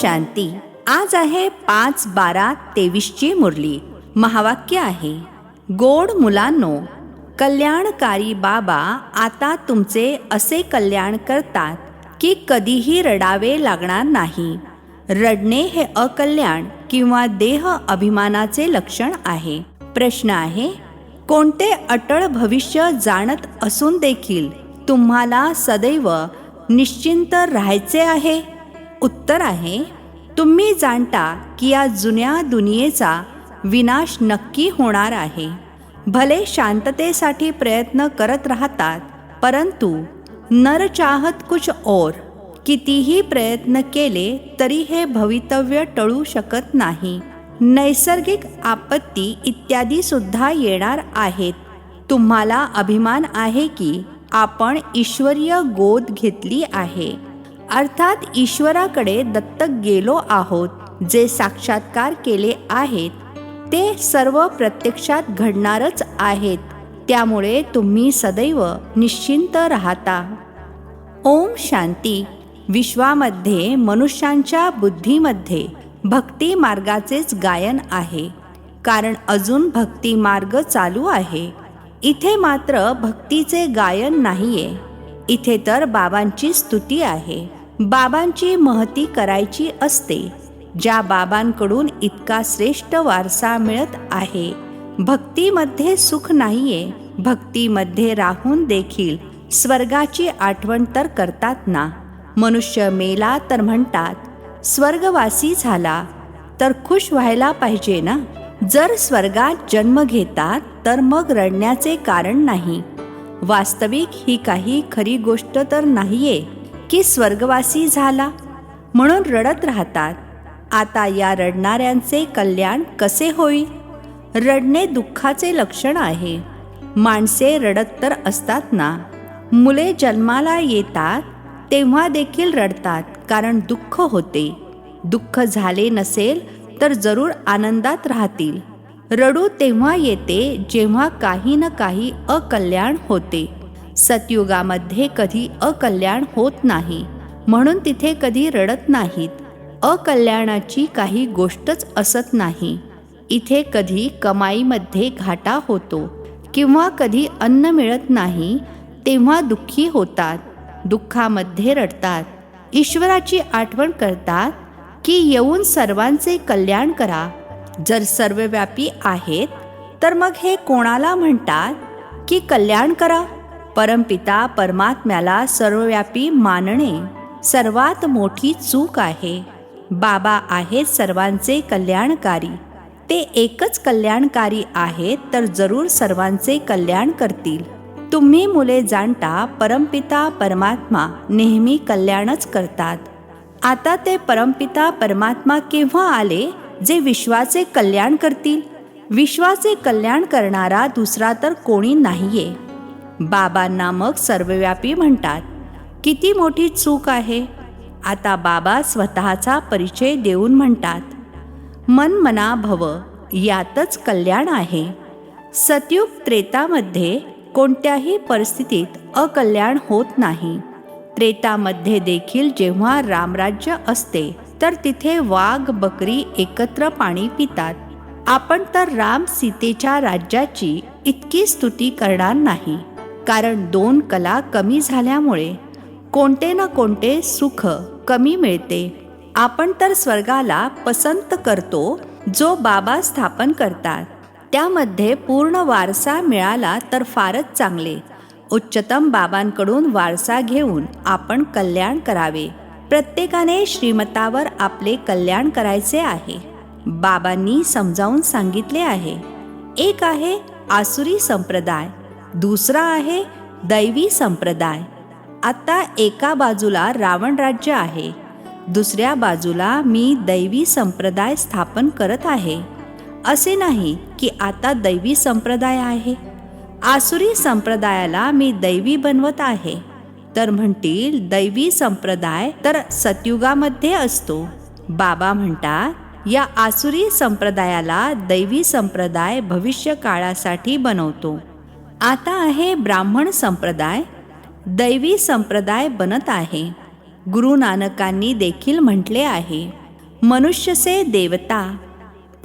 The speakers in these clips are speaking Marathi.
शांती. आज आहे 5/12/23 ची मुरली. महावाक्य आहे, गोड मुलांनो, कल्याणकारी बाबा आता तुमचे असे कल्याण करतात की कधीही रडावे लागणार नाही. रडणे हे अकल्याण किंवा देह अभिमानाचे लक्षण आहे. प्रश्न आहे, कोणते अटळ भविष्य जाणत असून देखील तुम्हाला सदैव निश्चिंत राहायचे आहे? उत्तर आहे, तुम्ही जाणता की या जुन्या दुनियेचा विनाश नक्की होणार आहे. भले शांततेसाठी प्रयत्न करत राहतात, परंतु नर चाहत कुछ और. कितीही प्रयत्न केले तरी हे भवितव्य टळू शकत नाही. नैसर्गिक आपत्ती इत्यादी सुद्धा येणार आहेत. तुम्हाला अभिमान आहे की आपण ईश्वरीय गोद घेतली आहे, अर्थात ईश्वराकडे दत्तक गेलो आहोत. जे साक्षात्कार केले आहेत ते सर्व प्रत्यक्षात घडणारच आहेत. त्यामुळे तुम्ही सदैव निश्चिंत राहता. ओम शांती. विश्वामध्ये मनुष्यांच्या बुद्धीमध्ये भक्ती मार्गाचेच गायन आहे, कारण अजून भक्ती मार्ग चालू आहे. इथे मात्र भक्तीचे गायन नाहीये. इथे तर बाबांची स्तुती आहे. बाबांची महती करायची असते. ज्या बाबांकडून इतका श्रेष्ठ वारसा मिळत आहे. भक्तीमध्ये सुख नाहीये. भक्तीमध्ये राहून देखील स्वर्गाची आठवण तर करतात ना. मनुष्य मेला तर म्हणतात स्वर्गवासी झाला, तर खुश व्हायला पाहिजे ना. जर स्वर्गात जन्म घेतात तर मग रडण्याचे कारण नाही. वास्तविक ही काही खरी गोष्ट तर नाहीये की स्वर्गवासी झाला म्हणून रडत राहतात. आता या रडणाऱ्यांचे कल्याण कसे होईल? रडणे दुःखाचे लक्षण आहे. माणसे रडत तर असतात ना. मुले जन्माला येतात तेव्हा देखील रडतात, कारण दुःख होते. दुःख झाले नसेल तर जरूर आनंदात राहतील. रडू तेव्हा येते जेव्हा काही न काही अकल्याण होते. सतयुगामध्ये कधी अकल्याण होत नाही, म्हणून तिथे कधी रडत नाहीत. अकल्याणाची काही गोष्टच असत नाही. इथे कधी कमाईमध्ये घाटा होतो किंवा कधी अन्न मिळत नाही, तेव्हा दुःखी होतात. दुःखामध्ये रडतात. ईश्वराची आठवण करतात की येऊन सर्वांचे कल्याण करा. जर सर्वव्यापी आहेत तर मग हे कोणाला म्हणतात की कल्याण करा? परमपिता परमात्म्याला सर्वव्यापी मानणे सर्वात मोठी चूक आहे. बाबा आहेत सर्वांचे कल्याणकारी. ते एकच कल्याणकारी आहेत, तर जरूर सर्वांचे कल्याण करतील. तुम्ही मुले जाणता परमपिता परमात्मा नेहमी कल्याणच करतात. आता ते परमपिता परमात्मा केव्हा आले जे विश्वाचे कल्याण करतील? विश्वाचे कल्याण करणारा दुसरा तर कोणी नाहीये. बाबांना मग सर्वव्यापी म्हणतात. किती मोठी चूक आहे. आता बाबा स्वतःचा परिचय देऊन म्हणतात, मन मना भव, यातच कल्याण आहे. सतयुग त्रेतामध्ये कोणत्याही परिस्थितीत अकल्याण होत नाही. त्रेतामध्ये देखील जेव्हा रामराज्य असते तर तिथे वाघ बकरी एकत्र पाणी पितात. आपण तर राम सीतेच्या राज्याची इतकी स्तुती करणार नाही, कारण 2 कला कमी झाल्यामुळे कोणते ना कोणते सुख कमी मिळते. आपण तर स्वर्गाला पसंत करतो जो बाबा स्थापन करतात. त्यामध्ये पूर्ण वारसा मिळाला तर फारच चांगले. उच्चतम बाबांकडून वारसा घेऊन आपण कल्याण करावे. प्रत्येकाने श्रीमतावर आपले कल्याण करायचे आहे. बाबांनी समजावून सांगितले आहे. एक आहे आसुरी संप्रदाय, दुसरा आहे दैवी संप्रदाय. आता एका बाजूला रावण राज्य आहे, दुसऱ्या बाजूला मी दैवी संप्रदाय स्थापन करत आहे. असे नाही की आता दैवी संप्रदाय आहे, आसुरी संप्रदायाला मी दैवी बनवत आहे. तर म्हणतील दैवी संप्रदाय तर सतयुगामध्ये असतो. बाबा म्हणतात, या आसुरी संप्रदायाला दैवी संप्रदाय भविष्य काळासाठी बनवतो. आता आहे ब्राह्मण संप्रदाय, दैवी संप्रदाय बनत आहे. गुरु नानकांनी देखील म्हटले आहे, मनुष्य से देवता.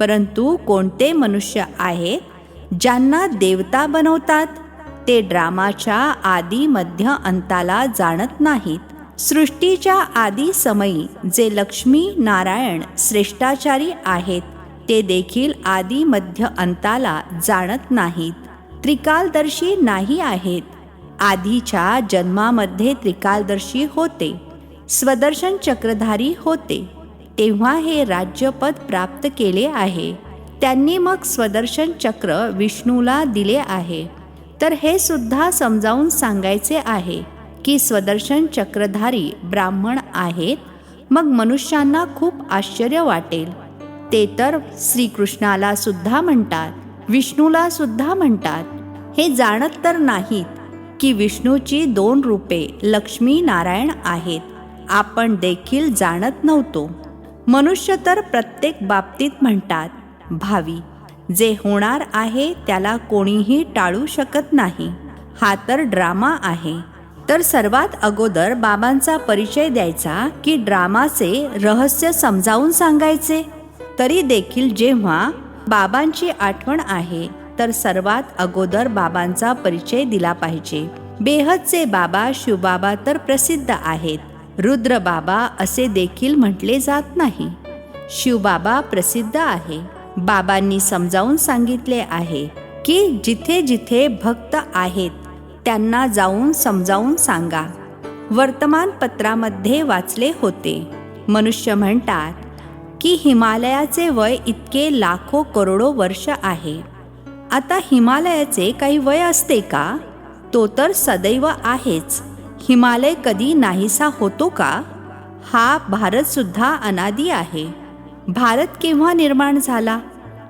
परंतु कोणते मनुष्य आहेत ज्यांना देवता बनवतात? ते ड्रामाच्या आदी मध्य अंताला जाणत नाहीत. सृष्टीच्या आदी समयी जे लक्ष्मी नारायण श्रेष्ठाचारी आहेत ते देखील आदी मध्य अंताला जाणत नाहीत. त्रिकालदर्शी नाही आहेत. आधीच्या जन्मामध्ये त्रिकालदर्शी होते, स्वदर्शन चक्रधारी होते, तेव्हा हे राज्यपद प्राप्त केले आहे. त्यांनी मग स्वदर्शन चक्र विष्णूला दिले आहे. तर हे सुद्धा समजावून सांगायचे आहे की स्वदर्शन चक्रधारी ब्राह्मण आहेत. मग मनुष्यांना खूप आश्चर्य वाटेल. ते तर श्रीकृष्णाला सुद्धा म्हणतात, विष्णूला सुद्धा म्हणतात. हे जाणत तर नाहीत की विष्णूची 2 रूपे लक्ष्मी नारायण आहेत. आपण देखील जाणत नव्हतो. मनुष्य तर प्रत्येक बाबतीत म्हणतात भावी. जे होणार आहे त्याला कोणीही टाळू शकत नाही. हा तर ड्रामा आहे. तर सर्वात अगोदर बाबांचा परिचय द्यायचा की ड्रामाचे रहस्य समजावून सांगायचे? तरी देखील जेव्हा बाबांची आठवण आहे तर सर्वात अगोदर बाबांचा परिचय दिला पाहिजे. बेहदचे बाबा शिवबाबा तर प्रसिद्ध आहेत. रुद्र बाबा असे देखील म्हटले जात नाही. शिवबाबा प्रसिद्ध आहे. बाबांनी समजावून सांगितले आहे की जिथे जिथे भक्त आहेत त्यांना जाऊन समजावून सांगा. वर्तमानपत्रामध्ये वाचले होते. मनुष्य म्हणतात की हिमालयाचे वय इतके लाखो करोडो वर्ष आहे. आता हिमालयाचे काही वय असते का? तो तर सदैव आहेच. हिमालय कधी नाहीसा होतो का? हा भारत सुद्धा अनादी आहे. भारत केव्हा निर्माण झाला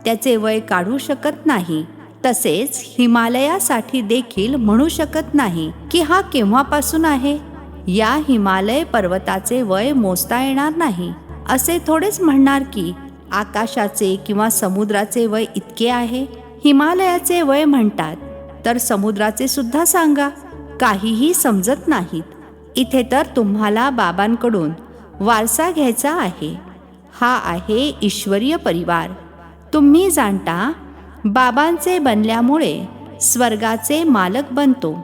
त्याचे वय काढू शकत नाही. तसेच हिमालयासाठी देखील म्हणू शकत नाही की हा केव्हापासून आहे. या हिमालय पर्वताचे वय मोजता येणार नाही. असे थोडेच म्हणणार की आकाशाचे किंवा समुद्राचे वय इतके आहे. हिमालयाचे वय म्हणतात तर समुद्राचे सुद्धा सांगा. काहीही समजत नाहीत. इथे तर तुम्हाला बाबांकडून वारसा घ्यायचा आहे. हा आहे ईश्वरीय परिवार. तुम्ही जाणता बाबांचे बनल्यामुळे स्वर्गाचे मालक बनतो.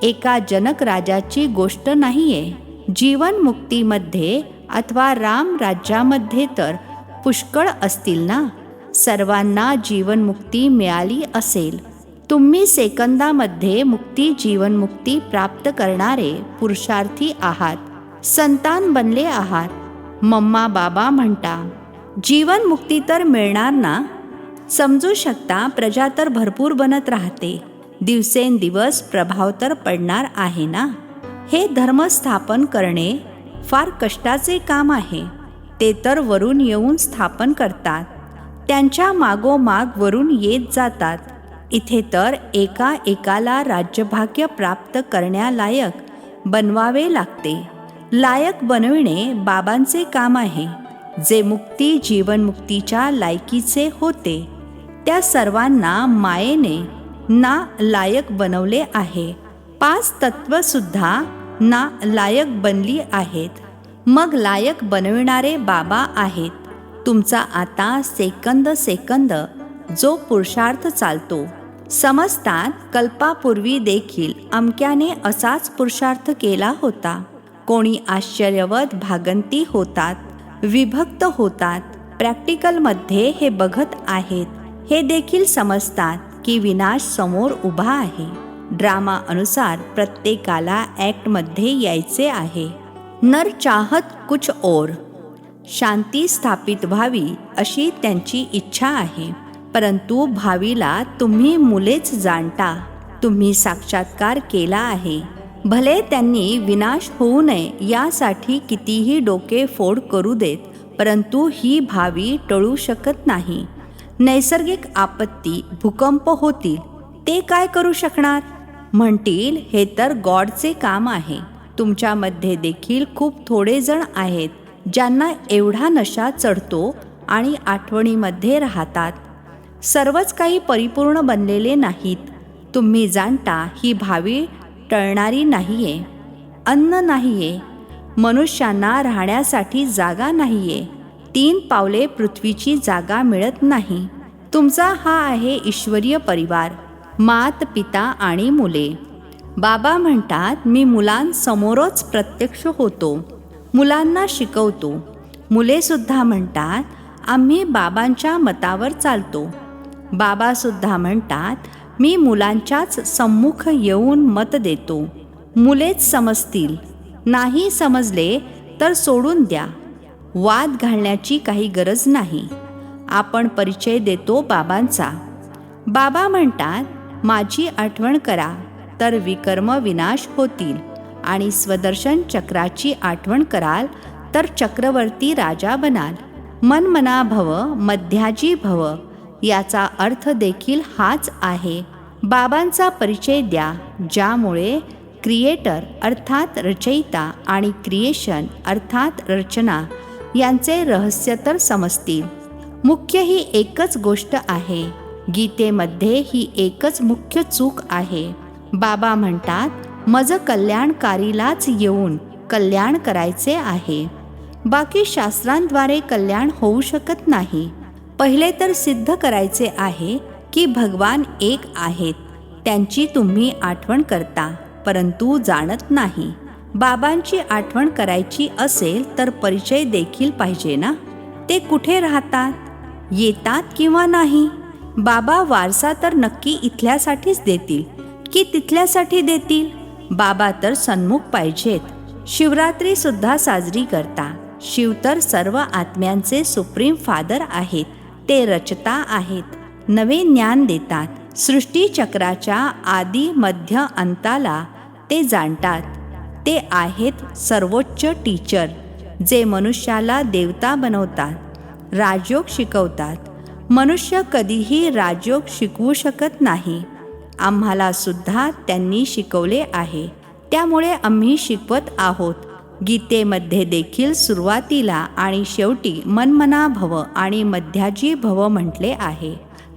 एका जनक राजाची गोष्ट नाहीये. जीवनमुक्तीमध्ये अथवा राम राज्यामध्ये तर पुष्कळ असतील ना. सर्वांना जीवनमुक्ती मिळाली असेल. तुम्ही सेकंदामध्ये मुक्ती जीवनमुक्ती प्राप्त करणारे पुरुषार्थी आहात. संतान बनले आहात. मम्मा बाबा म्हणता जीवनमुक्ती तर मिळणार ना. समजू शकता प्रजा तर भरपूर बनत राहते. दिवसेंदिवस प्रभाव तर पडणार आहे ना. हे धर्म स्थापन करणे फार कष्टाचे काम आहे. ते तर वरून येऊन स्थापन करतात. त्यांच्या मागोमाग वरून येत जातात. इथे तर एका एकाला राज्यभाग्य प्राप्त करण्यालायक बनवावे लागते. लायक बनविणे बाबांचे काम आहे. जे मुक्ती जीवनमुक्तीच्या लायकीचे होते त्या सर्वांना मायेने ना लायक बनवले आहे. 5 तत्वसुद्धा ना लायक बनली आहेत. मग लायक बनविणारे बाबा आहेत. तुमचा आता सेकंद सेकंद जो पुरुषार्थ चालतो. समजतात कल्पापूर्वी देखील अमक्याने असाच पुरुषार्थ केला होता. कोणी आश्चर्यवत भागंती होतात, विभक्त होतात. प्रॅक्टिकलमध्ये हे बघत आहेत. हे देखील समजतात की विनाश समोर उभा आहे. ड्रामा अनुसार प्रत्येकाला ॲक्टमध्ये यायचे आहे. नर चाहत कुछ और. शांती स्थापित व्हावी अशी त्यांची इच्छा आहे. परंतु भावीला तुम्ही मुलेच जाणता. तुम्ही साक्षात्कार केला आहे. भले त्यांनी विनाश होऊ नये यासाठी कितीही डोके फोड करू देत, परंतु ही भावी टळू शकत नाही. नैसर्गिक आपत्ती भूकंप होतील, ते काय करू शकणार? म्हणतील हे तर गॉडचे काम आहे. तुमच्यामध्ये देखील खूप थोडे जण आहेत ज्यांना एवढा नशा चढतो आणि आठवणीमध्ये राहतात. सर्वच काही परिपूर्ण बनलेले नाहीत. तुम्ही जाणता ही भावी टळणारी नाहीये. अन्न नाहीये. मनुष्यांना राहण्यासाठी जागा नाहीये. 3 पावले पृथ्वीची जागा मिळत नाही. तुमचा हा आहे ईश्वरीय परिवार, मात, पिता आणि मुले. बाबा म्हणतात, मी मुलांसमोरच प्रत्यक्ष होतो, मुलांना शिकवतो. मुलेसुद्धा म्हणतात, आम्ही बाबांच्या मतावर चालतो. बाबासुद्धा म्हणतात, मी मुलांच्याच सम्मुख येऊन मत देतो. मुलेच समजतील, नाही समजले तर सोडून द्या. वाद घालण्याची काही गरज नाही. आपण परिचय देतो बाबांचा. बाबा म्हणतात, माझी आठवण करा तर विकर्म विनाश होतील, आणि स्वदर्शन चक्राची आठवण कराल तर चक्रवर्ती राजा बनाल. मनमना भव मध्याजी भव याचा अर्थ देखील हाच आहे. बाबांचा परिचय द्या, ज्यामुळे क्रिएटर अर्थात रचयिता आणि क्रिएशन अर्थात रचना यांचे रहस्य तर समजतील. मुख्य ही एकच गोष्ट आहे. गीतेमध्ये ही एकच मुख्य चूक आहे. बाबा म्हणतात, मज कल्याणकारीलाच येऊन कल्याण करायचे आहे. बाकी शास्त्रांद्वारे कल्याण होऊ शकत नाही. पहिले तर सिद्ध करायचे आहे की भगवान एक आहेत. त्यांची तुम्ही आठवण करता, परंतु जाणत नाही. बाबांची आठवण करायची असेल तर परिचय देखील पाहिजे ना. ते कुठे राहतात, येतात किंवा नाही. बाबा वारसा तर नक्की इथल्यासाठीच देतील की तिथल्यासाठी देतील. बाबा तर सन्मुख पाहिजेत. शिवरात्री सुद्धा साजरी करता. शिव तर सर्व आत्म्यांचे सुप्रीम फादर आहेत. ते रचता आहेत, नवे ज्ञान देतात. सृष्टी चक्राच्या आदी मध्य अंताला ते जाणतात. ते आहेत सर्वोच्च टीचर, जे मनुष्याला देवता बनवतात, राजयोग शिकवतात. मनुष्य कधीही राजयोग शिकवू शकत नाही. आम्हाला सुद्धा त्यांनी शिकवले आहे, त्यामुळे आम्ही शिकवत आहोत. गीतेमध्ये देखील सुरुवातीला आणि शेवटी मनमना भव आणि मध्याजी भव म्हटले आहे.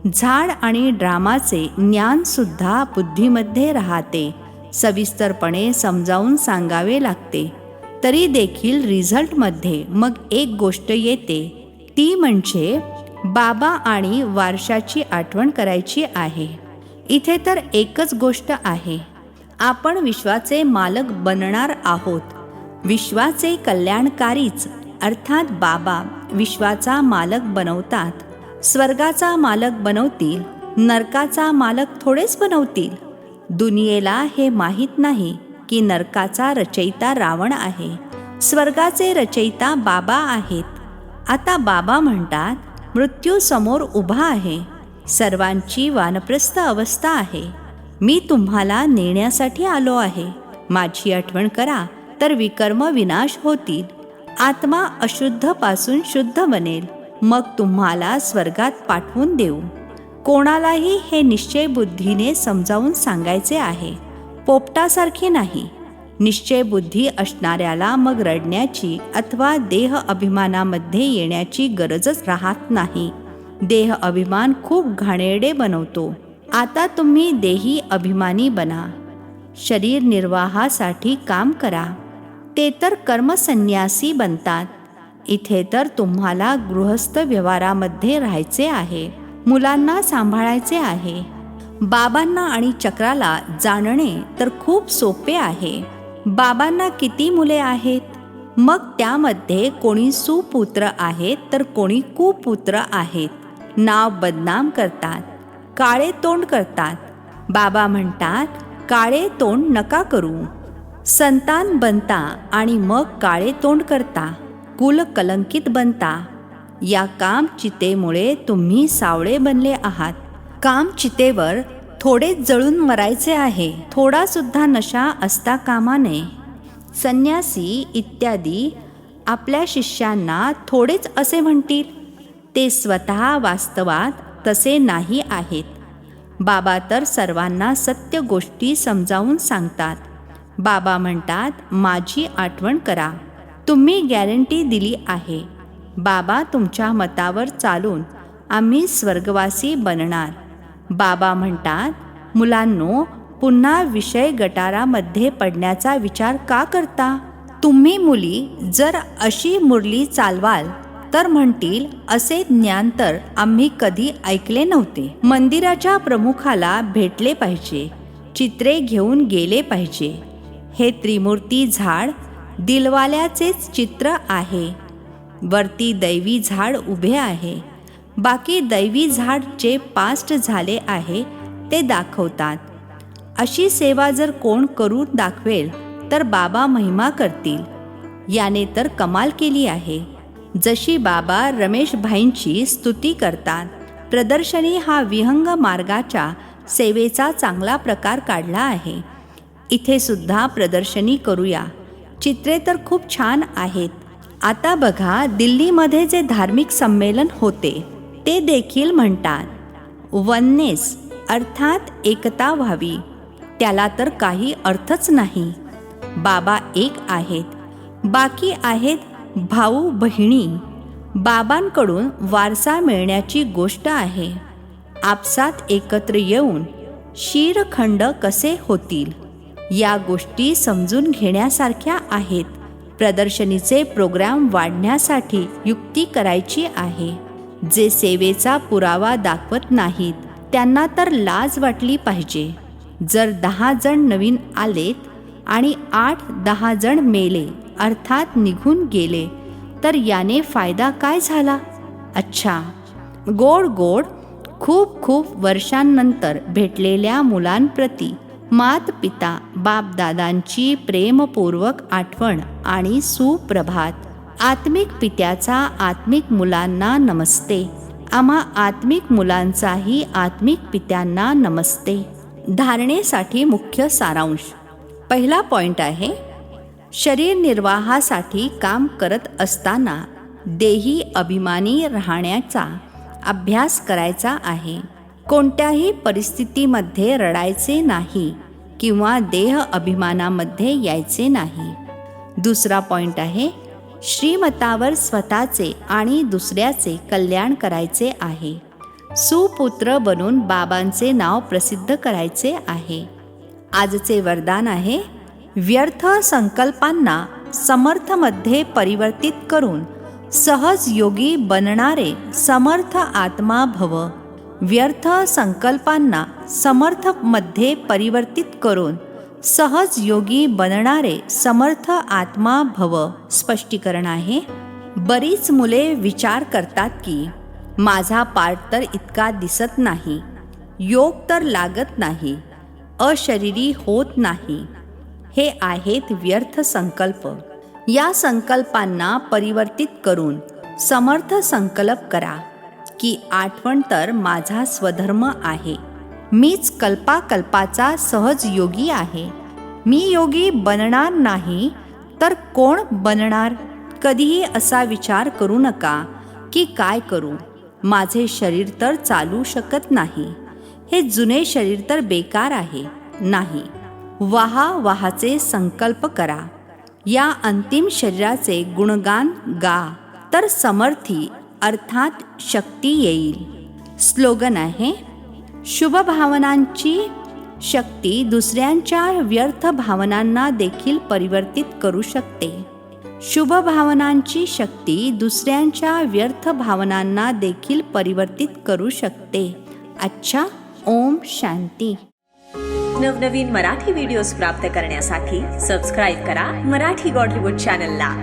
झाड आणि ड्रामाचे ज्ञानसुद्धा बुद्धीमध्ये राहते. सविस्तरपणे समजावून सांगावे लागते, तरी देखील रिझल्टमध्ये मग एक गोष्ट येते, ती म्हणजे बाबा आणि वारशाची आठवण करायची आहे. इथे तर एकच गोष्ट आहे, आपण विश्वाचे मालक बनणार आहोत. विश्वाचे कल्याणकारीच अर्थात बाबा विश्वाचा मालक बनवतात. स्वर्गाचा मालक बनवतील, नरकाचा मालक थोडेच बनवतील. दुनियेला हे माहीत नाही की नरकाचा रचयिता रावण आहे, स्वर्गाचे रचयिता बाबा आहेत. आता बाबा म्हणतात, मृत्यू समोर उभा आहे. सर्वांची वानप्रस्थ अवस्था आहे. मी तुम्हाला नेण्यासाठी आलो आहे. माझी आठवण करा तर विकर्म विनाश होतील. आत्मा अशुद्ध पासून शुद्ध बनेल, मग तुम्हाला स्वर्गात पाठवून देऊ. कोणालाही हे निश्चय बुद्धीने समजावून सांगायचे आहे, पोपटासारखे नाही. निश्चय बुद्धी असणाऱ्याला मग रडण्याची अथवा देह अभिमानामध्ये येण्याची गरजच राहत नाही. देह अभिमान खूप घाणेरडे बनवतो. आता तुम्ही देही अभिमानी बना. शरीर निर्वाहासाठी काम करा. ते तर कर्मसन्यासी बनतात. इथे तर तुम्हाला गृहस्थ व्यवहारामध्ये राहायचे आहे, मुलांना सांभाळायचे आहे. बाबांना आणि चक्राला जाणणे तर खूप सोपे आहे. बाबांना किती मुले आहेत, मग त्यामध्ये कोणी सुपुत्र आहेत तर कोणी कुपुत्र आहेत. नाव बदनाम करतात, काळे तोंड करतात. बाबा म्हणतात, काळे तोंड नका करू. संतान बनता आणि मग काळे तोंड करता, कुल कलंकित बनता. या कामचितेमुळे तुम्ही सावळे बनले आहात. कामचितेवर थोडेच जळून मरायचे आहे, थोडा सुद्धा नशा असता कामा नये. संन्यासी इत्यादी आपल्या शिष्यांना थोडेच असे म्हणतील, ते स्वतः वास्तवात तसे नाही आहेत. बाबा तर सर्वांना सत्य गोष्टी समजावून सांगतात. बाबा म्हणतात, माझी आठवण करा. तुम्ही गॅरंटी दिली आहे. बाबा तुमच्या मतावर चालून आम्ही स्वर्गवासी बनणार. बाबा म्हणतात, मुलांनो, पुन्हा विषय गटारामध्ये पडण्याचा विचार का करता? तुम्ही मुली जर अशी मुरली चालवाल तर म्हणतील असे ज्ञान तर आम्ही कधी ऐकले नव्हते. मंदिराच्या प्रमुखाला भेटले पाहिजे, चित्रे घेऊन गेले पाहिजे. हे त्रिमूर्ती झाड दिलवाल्याचेच चित्र आहे. वरती दैवी झाड उभे आहे. बाकी दैवी झाड जे पास्ट झाले आहे ते दाखवतात. अशी सेवा जर कोण करून दाखवेल तर बाबा महिमा करतील. याने तर कमाल केली आहे. जशी बाबा रमेश भाईंची स्तुती करतात. प्रदर्शनी हा विहंग मार्गाच्या सेवेचा चांगला प्रकार काढला आहे. इथे सुद्धा प्रदर्शनी करूया. चित्रे तर खूप छान आहेत. आता बघा, दिल्लीमध्ये जे धार्मिक संमेलन होते ते देखील म्हणतात वननेस अर्थात एकता व्हावी. त्याला तर काही अर्थच नाही. बाबा एक आहेत, बाकी आहेत भाऊ बहिणी. बाबांकडून वारसा मिळण्याची गोष्ट आहे. आपसात एकत्र येऊन शीरखंड कसे होतील या गोष्टी समजून घेण्यासारख्या आहेत. प्रदर्शनीचे प्रोग्राम वाढण्यासाठी युक्ती करायची आहे. जे सेवेचा पुरावा दाखवत नाहीत त्यांना तर लाज वाटली पाहिजे. जर 10 जण नवीन आलेत आणि 8-10 जण मेले अर्थात निघून गेले तर याने फायदा काय झाला? अच्छा, गोड गोड खूप खूप वर्षांनंतर भेटलेल्या मुलांप्रती मात पिता बापदादांची प्रेमपूर्वक आठवण आणि सुप्रभात. आत्मिक पित्याचा आत्मिक मुलांना नमस्ते. आम्हा आत्मिक मुलांचाही आत्मिक पित्यांना नमस्ते. धारणेसाठी मुख्य सारांश. पहिला पॉइंट आहे, शरीर निर्वाहासाठी काम करत असताना देही अभिमानी राहण्याचा अभ्यास करायचा आहे. कोणत्याही परिस्थितीमध्ये रडायचे नाही किंवा देह अभिमानामध्ये यायचे नाही. दुसरा पॉइंट आहे, श्रीमतावर स्वतःचे आणि दुसऱ्याचे कल्याण करायचे आहे. सुपुत्र बनून बाबांचे नाव प्रसिद्ध करायचे आहे. आजचे वरदान आहे, व्यर्थ संकल्पांना समर्थमध्ये परिवर्तित करून सहज योगी बनणारे समर्थ आत्मा भव. व्यर्थ संकल्पांना समर्थमध्ये परिवर्तित करून सहज योगी बनणारे समर्थ आत्मा भव. स्पष्टीकरण आहे, बरीच मुले विचार करतात की माझा पार्ट तर इतका दिसत नाही, योग तर लागत नाही, अशरीरी होत नाही. हे आहेत व्यर्थ संकल्प. या संकल्पांना परिवर्तित करून समर्थ संकल्प करा की आठवण तर माझा स्वधर्म आहे. मीच कल्पाकल्पाचा सहज योगी आहे. मी योगी बनणार नाही तर कोण बनणार? कधीही असा विचार करू नका की काय करू, माझे शरीर तर चालू शकत नाही, हे जुने शरीर तर बेकार आहे. नाही, वाहाचे संकल्प करा. या अंतिम शरीराचे गुणगान गा तर समर्थी अर्थात शक्ती येईल. स्लोगन आहे, शुभ भावनांची शक्ती दुसऱ्यांच्या व्यर्थ भावनांना देखील परिवर्तित करू शकते. शुभ भावनांची शक्ती दुसऱ्यांच्या व्यर्थ भावनांना देखील परिवर्तित करू शकते. अच्छा, ओम शांती. नवनवीन मराठी व्हिडिओज प्राप्त करण्यासाठी सबस्क्राईब करा मराठी गॉड रिपोर्ट चॅनलला.